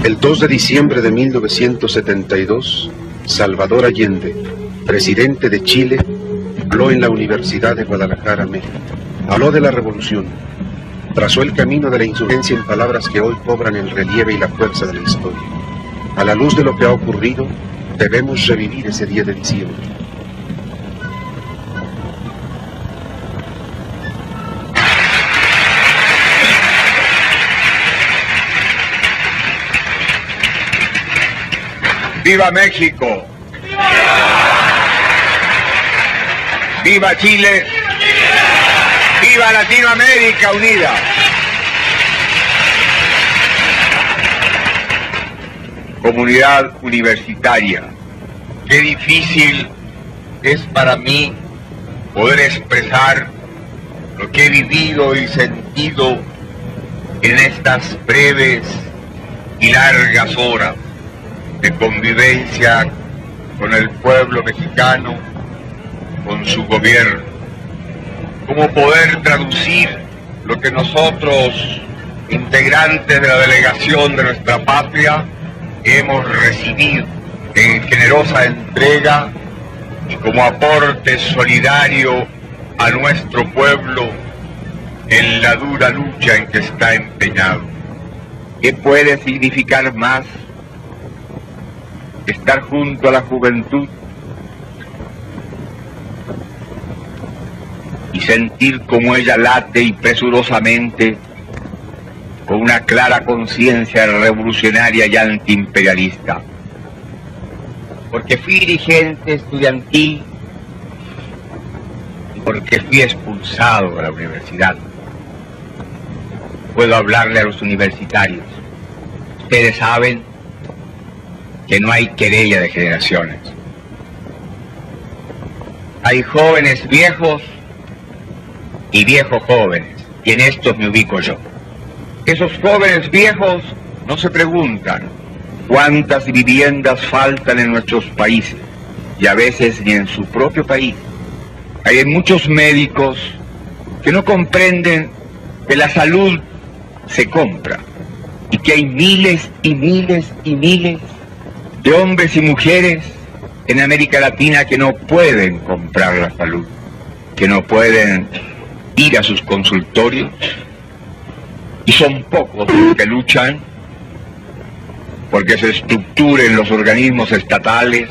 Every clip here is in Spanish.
El 2 de diciembre de 1972, Salvador Allende, presidente de Chile, habló en la Universidad de Guadalajara, México. Habló de la revolución, trazó el camino de la insurgencia en palabras que hoy cobran el relieve y la fuerza de la historia. A la luz de lo que ha ocurrido, debemos revivir ese día de diciembre. ¡Viva México! ¡Viva Chile! ¡Viva Latinoamérica unida! Comunidad universitaria, qué difícil es para mí poder expresar lo que he vivido y sentido en estas breves y largas horas de convivencia con el pueblo mexicano, con su gobierno. Cómo poder traducir lo que nosotros, integrantes de la delegación de nuestra patria, hemos recibido en generosa entrega y como aporte solidario a nuestro pueblo en la dura lucha en que está empeñado. ¿Qué puede significar más estar junto a la juventud y sentir como ella late y presurosamente con una clara conciencia revolucionaria y antiimperialista? Porque fui dirigente estudiantil y porque fui expulsado de la universidad, puedo hablarle a los universitarios. Ustedes saben que no hay querella de generaciones. Hay jóvenes viejos y viejos jóvenes, y en estos me ubico yo. Esos jóvenes viejos no se preguntan cuántas viviendas faltan en nuestros países, y a veces ni en su propio país. Hay muchos médicos que no comprenden que la salud se compra, y que hay miles y miles y miles de hombres y mujeres en América Latina que no pueden comprar la salud, que no pueden ir a sus consultorios, y son pocos los que luchan porque se estructuren los organismos estatales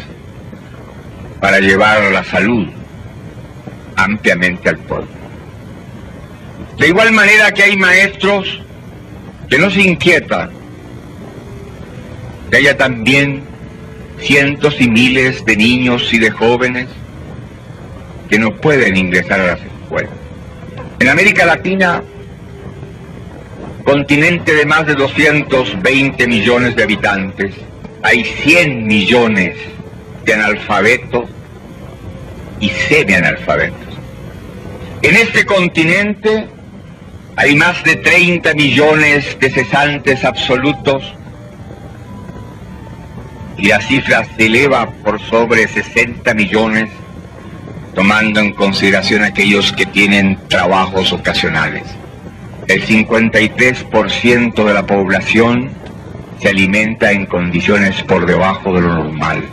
para llevar la salud ampliamente al pueblo. De igual manera que hay maestros que no se inquietan que haya también cientos y miles de niños y de jóvenes que no pueden ingresar a las escuelas. En América Latina, continente de más de 220 millones de habitantes, hay 100 millones de analfabetos y semianalfabetos. En este continente hay más de 30 millones de cesantes absolutos y la cifra se eleva por sobre 60 millones, tomando en consideración aquellos que tienen trabajos ocasionales. El 53% de la población se alimenta en condiciones por debajo de lo normal.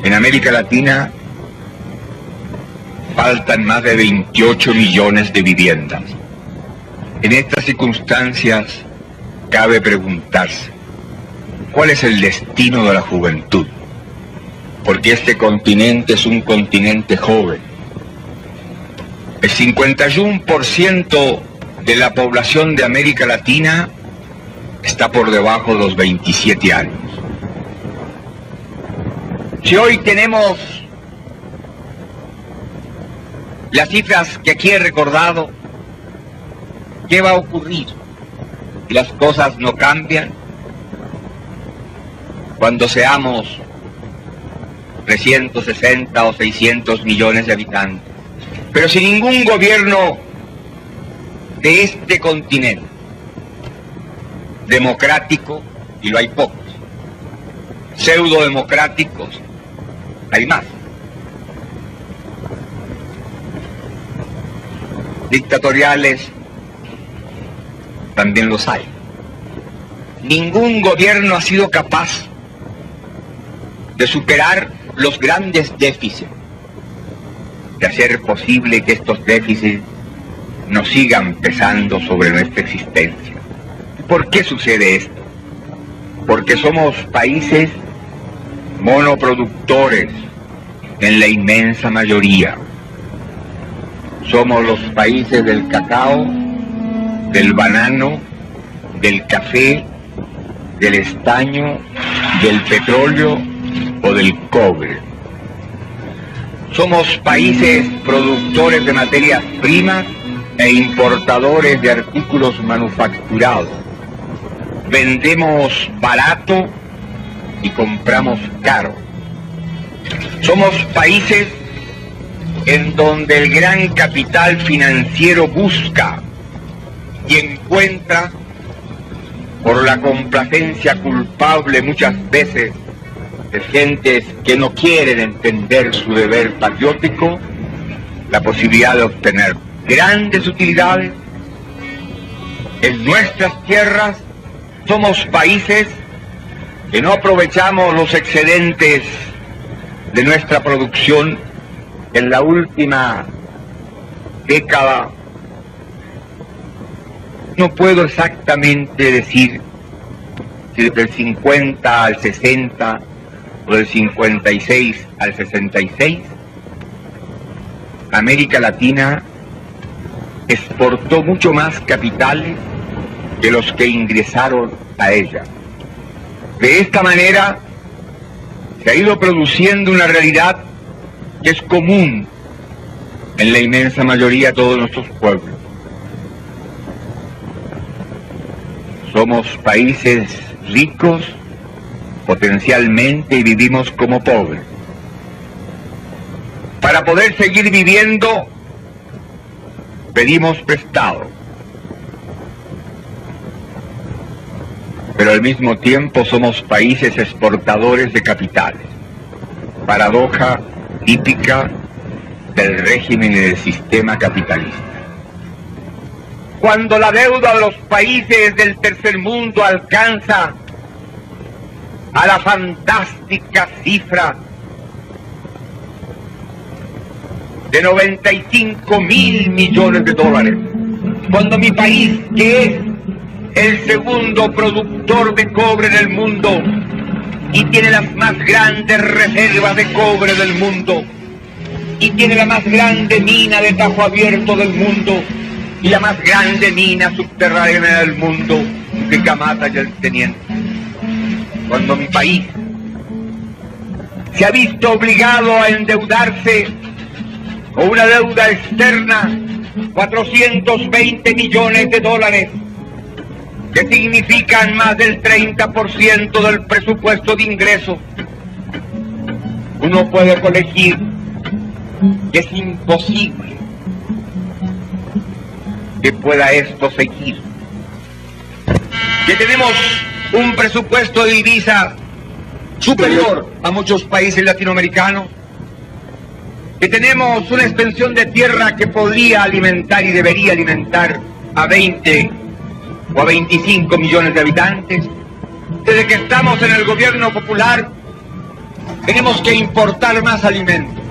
En América Latina faltan más de 28 millones de viviendas. En estas circunstancias cabe preguntarse, ¿cuál es el destino de la juventud? Porque este continente es un continente joven. El 51% de la población de América Latina está por debajo de los 27 años. Si hoy tenemos las cifras que aquí he recordado, ¿qué va a ocurrir si las cosas no cambian? Cuando seamos 360 o 600 millones de habitantes. Pero si ningún gobierno de este continente democrático, y lo hay pocos, pseudo-democráticos, hay más. Dictatoriales también los hay. ningún gobierno ha sido capaz de superar los grandes déficits, de hacer posible que estos déficits no sigan pesando sobre nuestra existencia. ¿Por qué sucede esto? Porque somos países monoproductores en la inmensa mayoría. Somos los países del cacao, del banano, del café, del estaño, del petróleo o del cobre. Somos países productores de materias primas e importadores de artículos manufacturados. Vendemos barato y compramos caro. Somos países en donde el gran capital financiero busca y encuentra, por la complacencia culpable muchas veces de gentes que no quieren entender su deber patriótico, la posibilidad de obtener grandes utilidades. En nuestras tierras somos países que no aprovechamos los excedentes de nuestra producción. En la última década, no puedo exactamente decir si del 50 al 60 o del 56 al 66, América Latina exportó mucho más capitales que los que ingresaron a ella. De esta manera se ha ido produciendo una realidad que es común en la inmensa mayoría de todos nuestros pueblos. Somos países ricos potencialmente y vivimos como pobres. Para poder seguir viviendo, pedimos prestado. Pero al mismo tiempo somos países exportadores de capitales. Paradoja típica del régimen y del sistema capitalista. Cuando la deuda de los países del tercer mundo alcanza a la fantástica cifra de 95.000 millones de dólares, cuando mi país, que es el segundo productor de cobre en el mundo y tiene las más grandes reservas de cobre del mundo y tiene la más grande mina de tajo abierto del mundo y la más grande mina subterránea del mundo, de Camata y el Teniente, cuando mi país se ha visto obligado a endeudarse con una deuda externa, 420 millones de dólares, que significan más del 30% del presupuesto de ingresos, uno puede colegir que es imposible que pueda esto seguir. Que tenemos un presupuesto de divisa superior a muchos países latinoamericanos, que tenemos una extensión de tierra que podría alimentar y debería alimentar a 20 o a 25 millones de habitantes. Desde que estamos en el gobierno popular tenemos que importar más alimentos,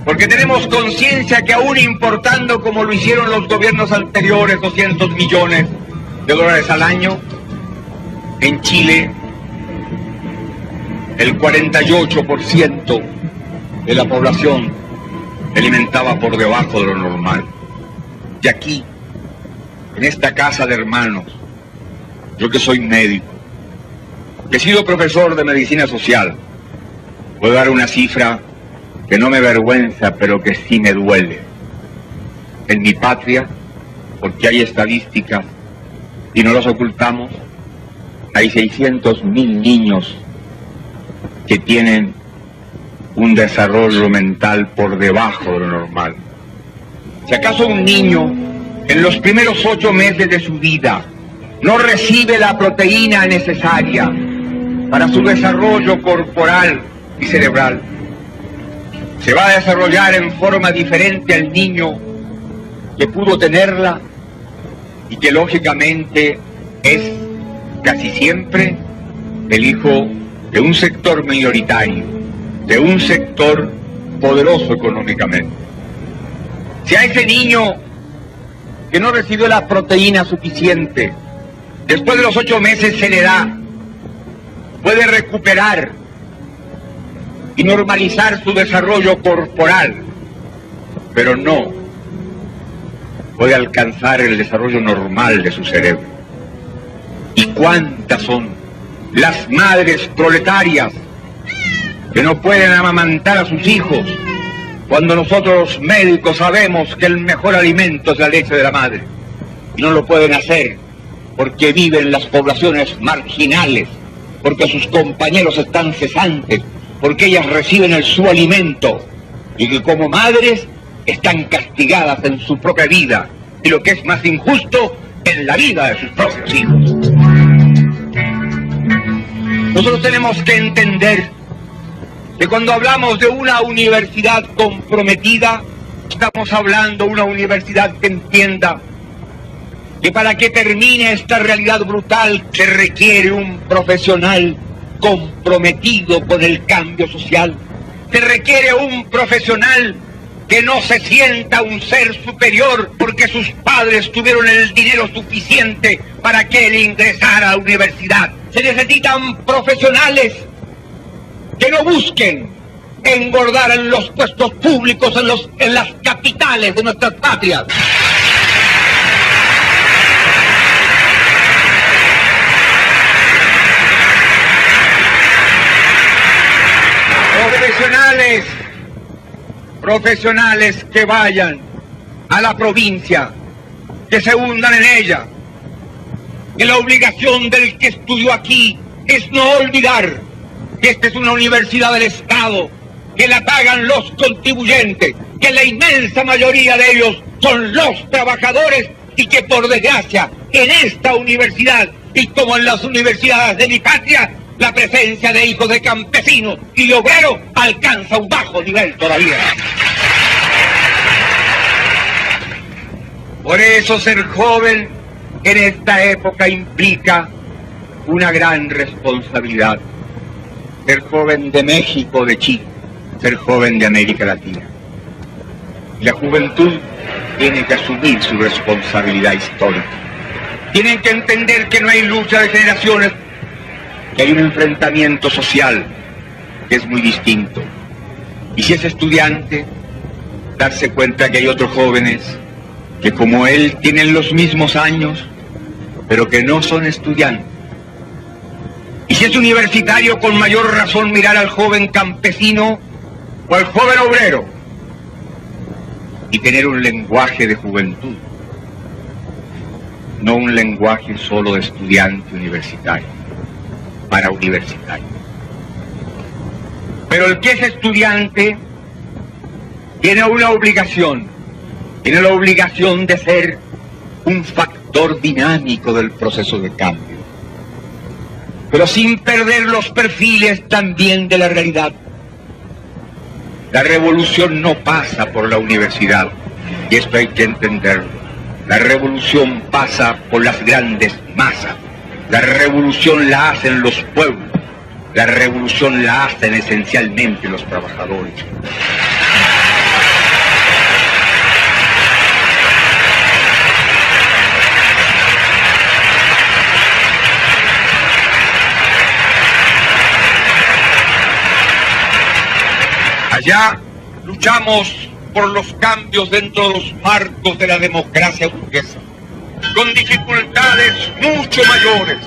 porque tenemos conciencia que aún importando como lo hicieron los gobiernos anteriores, 200 millones de dólares al año, en Chile el 48% de la población se alimentaba por debajo de lo normal. Y aquí, en esta casa de hermanos, yo que soy médico, que he sido profesor de medicina social, puedo dar una cifra que no me avergüenza, pero que sí me duele. En mi patria, porque hay estadísticas y no las ocultamos, hay 600.000 niños que tienen un desarrollo mental por debajo de lo normal. Si acaso un niño en los primeros 8 meses de su vida no recibe la proteína necesaria para su desarrollo corporal y cerebral, se va a desarrollar en forma diferente al niño que pudo tenerla y que lógicamente es casi siempre el hijo de un sector minoritario, de un sector poderoso económicamente. Si a ese niño que no recibió la proteína suficiente, después de los 8 meses se le da, puede recuperar y normalizar su desarrollo corporal, pero no puede alcanzar el desarrollo normal de su cerebro. ¿Y cuántas son las madres proletarias que no pueden amamantar a sus hijos cuando nosotros los médicos sabemos que el mejor alimento es la leche de la madre? Y no lo pueden hacer porque viven en las poblaciones marginales, porque sus compañeros están cesantes, porque ellas reciben su alimento y que como madres están castigadas en su propia vida y lo que es más injusto, en la vida de sus propios hijos. Nosotros tenemos que entender que cuando hablamos de una universidad comprometida, estamos hablando de una universidad que entienda que para que termine esta realidad brutal se requiere un profesional comprometido con el cambio social. Se requiere un profesional que no se sienta un ser superior porque sus padres tuvieron el dinero suficiente para que él ingresara a la universidad. Se necesitan profesionales que no busquen engordar en los puestos públicos, en las capitales de nuestras patrias. Profesionales que vayan a la provincia, que se hundan en ella, que la obligación del que estudió aquí es no olvidar que esta es una universidad del Estado, que la pagan los contribuyentes, que la inmensa mayoría de ellos son los trabajadores y que por desgracia en esta universidad y como en las universidades de mi patria, la presencia de hijos de campesinos y de obreros alcanza un bajo nivel todavía. Por eso ser joven en esta época implica una gran responsabilidad. Ser joven de México, de Chile, ser joven de América Latina. La juventud tiene que asumir su responsabilidad histórica. Tienen que entender que no hay lucha de generaciones, que hay un enfrentamiento social que es muy distinto. Y si es estudiante, darse cuenta que hay otros jóvenes que como él tienen los mismos años, pero que no son estudiantes. Y si es universitario, con mayor razón mirar al joven campesino o al joven obrero y tener un lenguaje de juventud, no un lenguaje solo de estudiante universitario, para universitario. Pero el que es estudiante tiene una obligación, tiene la obligación de ser un factor dinámico del proceso de cambio, pero sin perder los perfiles también de la realidad. La revolución no pasa por la universidad, y esto hay que entenderlo. La revolución pasa por las grandes masas. La revolución la hacen los pueblos. La revolución la hacen esencialmente los trabajadores. Allá luchamos por los cambios dentro de los marcos de la democracia burguesa, con dificultades mucho mayores,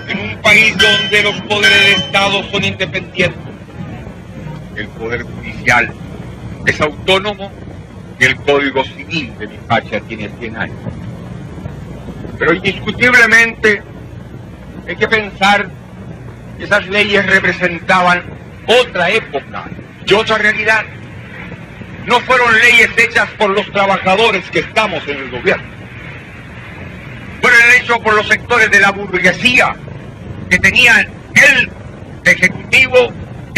en un país donde los poderes de Estado son independientes. El poder judicial es autónomo y el Código Civil de mi patria tiene 100 años. Pero indiscutiblemente hay que pensar que esas leyes representaban otra época y otra realidad. No fueron leyes hechas por los trabajadores que estamos en el gobierno. Fueron hechas por los sectores de la burguesía que tenían el ejecutivo,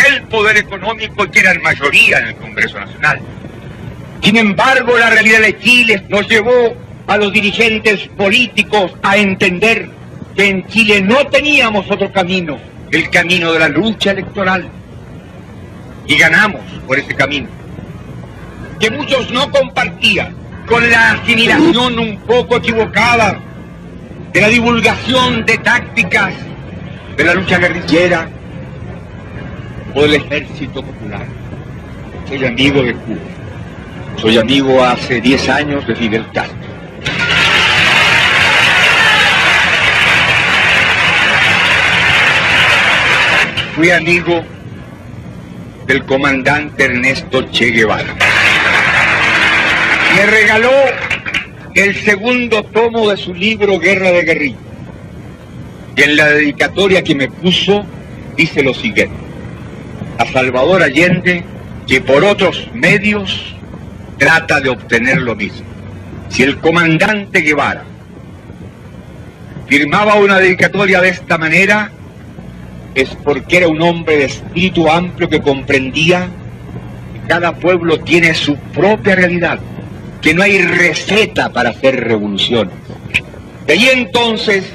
el poder económico y que eran mayoría en el Congreso Nacional. Sin embargo, la realidad de Chile nos llevó a los dirigentes políticos a entender que en Chile no teníamos otro camino, el camino de la lucha electoral. Y ganamos por ese camino, que muchos no compartían, con la asimilación un poco equivocada de la divulgación de tácticas de la lucha guerrillera o del ejército popular. Soy amigo de Cuba. Soy amigo hace 10 años de Fidel Castro. Fui amigo del comandante Ernesto Che Guevara. Me regaló el segundo tomo de su libro Guerra de Guerrilla. Y en la dedicatoria que me puso dice lo siguiente: a Salvador Allende, que por otros medios trata de obtener lo mismo. Si el comandante Guevara firmaba una dedicatoria de esta manera, es porque era un hombre de espíritu amplio que comprendía que cada pueblo tiene su propia realidad, que no hay receta para hacer revoluciones. De ahí entonces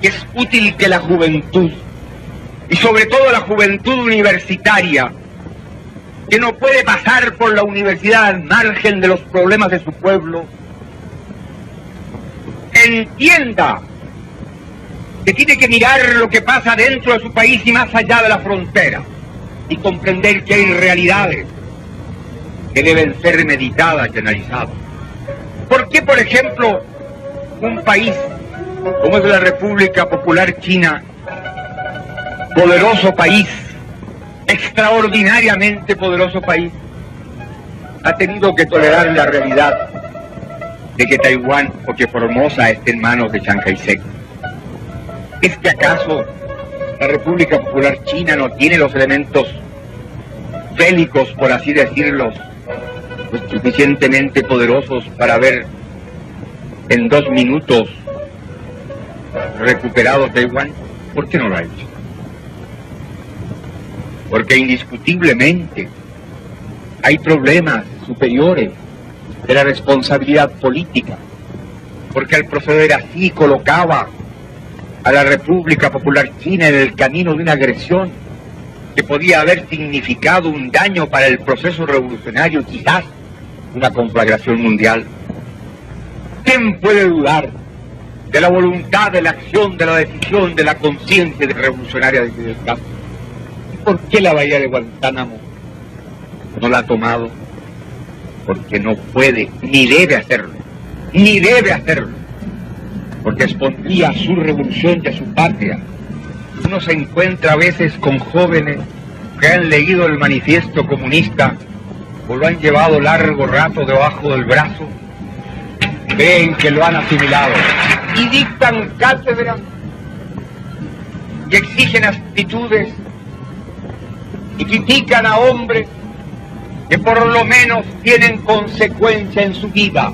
es útil que la juventud, y sobre todo la juventud universitaria, que no puede pasar por la universidad al margen de los problemas de su pueblo, entienda que tiene que mirar lo que pasa dentro de su país y más allá de la frontera, y comprender que hay realidades que deben ser meditadas y analizadas. ¿Por qué, por ejemplo, un país como es la República Popular China, poderoso país, extraordinariamente poderoso país, ha tenido que tolerar la realidad de que Taiwán o que Formosa esté en manos de Chiang Kai-shek? ¿Es que acaso la República Popular China no tiene los elementos bélicos, por así decirlo, pues, suficientemente poderosos para haber en 2 minutos recuperado Taiwán? ¿Por qué no lo ha hecho? Porque indiscutiblemente hay problemas superiores de la responsabilidad política, porque al proceder así colocaba a la República Popular China en el camino de una agresión que podía haber significado un daño para el proceso revolucionario y quizás una conflagración mundial. ¿Quién puede dudar de la voluntad, de la acción, de la decisión, de la conciencia revolucionaria de Fidel Castro? ¿Y por qué la bahía de Guantánamo no la ha tomado? Porque no puede, ni debe hacerlo, ni debe hacerlo, porque expondría a su revolución y a su patria. Uno se encuentra a veces con jóvenes que han leído el manifiesto comunista o lo han llevado largo rato debajo del brazo, creen que lo han asimilado y dictan cátedra y exigen actitudes y critican a hombres que por lo menos tienen consecuencia en su vida.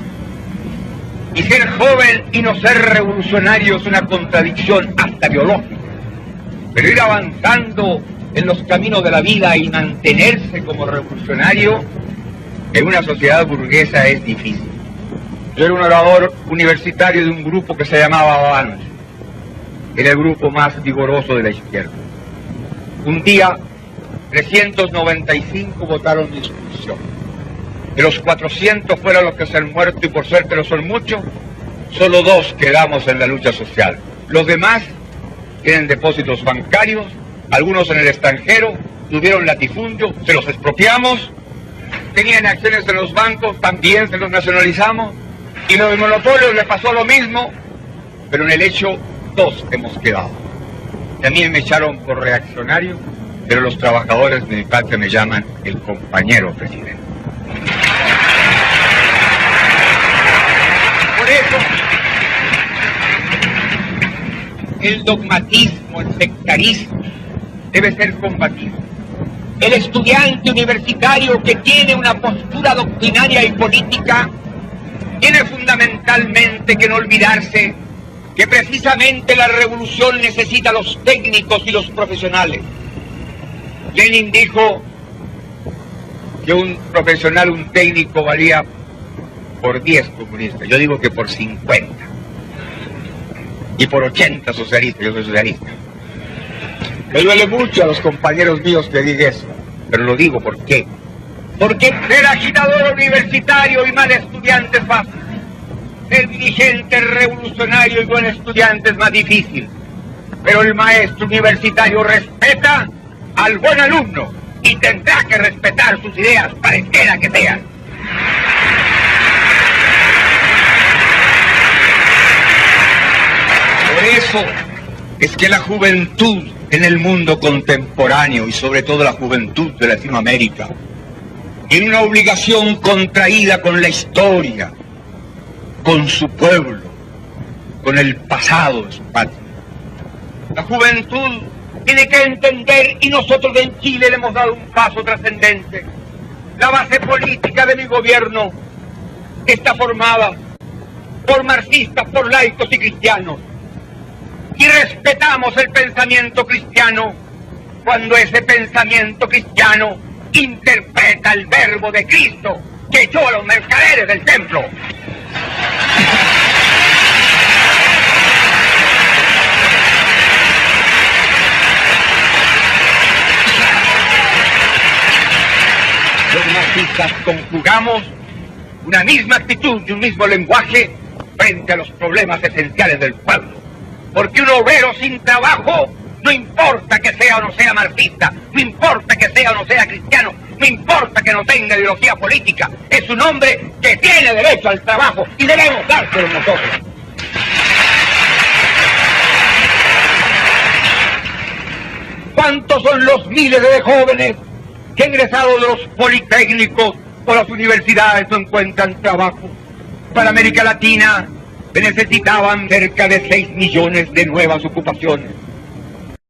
Y ser joven y no ser revolucionario es una contradicción hasta biológica. Pero ir avanzando en los caminos de la vida y mantenerse como revolucionario en una sociedad burguesa es difícil. Yo era un orador universitario de un grupo que se llamaba Avance. Era el grupo más vigoroso de la izquierda. Un día, 395 votaron mi expulsión. De los 400 fueron los que se han muerto, y por suerte no son muchos, solo 2 quedamos en la lucha social. Los demás tienen depósitos bancarios, algunos en el extranjero, tuvieron latifundio, se los expropiamos, tenían acciones en los bancos, también se los nacionalizamos, y los monopolios les pasó lo mismo, pero en el hecho 2 hemos quedado. También me echaron por reaccionario, pero los trabajadores de mi patria me llaman el compañero presidente. Por eso, el dogmatismo, el sectarismo, debe ser combatido. El estudiante universitario que tiene una postura doctrinaria y política tiene fundamentalmente que no olvidarse que precisamente la revolución necesita a los técnicos y los profesionales. Lenin dijo que un profesional, un técnico, valía por 10 comunistas. Yo digo que por 50. y por 80 socialistas. Yo soy socialista. Me duele mucho a los compañeros míos que diga eso, pero lo digo ¿por qué? Porque ser agitador universitario y mal estudiante es fácil. Ser dirigente revolucionario y buen estudiante es más difícil. Pero el maestro universitario respeta al buen alumno y tendrá que respetar sus ideas, pareciera que sean. Por eso es que la juventud en el mundo contemporáneo y sobre todo la juventud de Latinoamérica tiene una obligación contraída con la historia, con su pueblo, con el pasado de su patria. La juventud tiene que entender, y nosotros en Chile le hemos dado un paso trascendente. La base política de mi gobierno está formada por marxistas, por laicos y cristianos. Y respetamos el pensamiento cristiano cuando ese pensamiento cristiano interpreta el verbo de Cristo que echó a los mercaderes del templo. Los marxistas conjugamos una misma actitud y un mismo lenguaje frente a los problemas esenciales del pueblo. Porque un obrero sin trabajo, no importa que sea o no sea marxista, no importa que sea o no sea cristiano, no importa que no tenga ideología política, es un hombre que tiene derecho al trabajo y debemos dárselo nosotros. ¿Cuántos son los miles de jóvenes que egresados de los politécnicos o las universidades no encuentran trabajo? Para América Latina se necesitaban cerca de 6 millones de nuevas ocupaciones.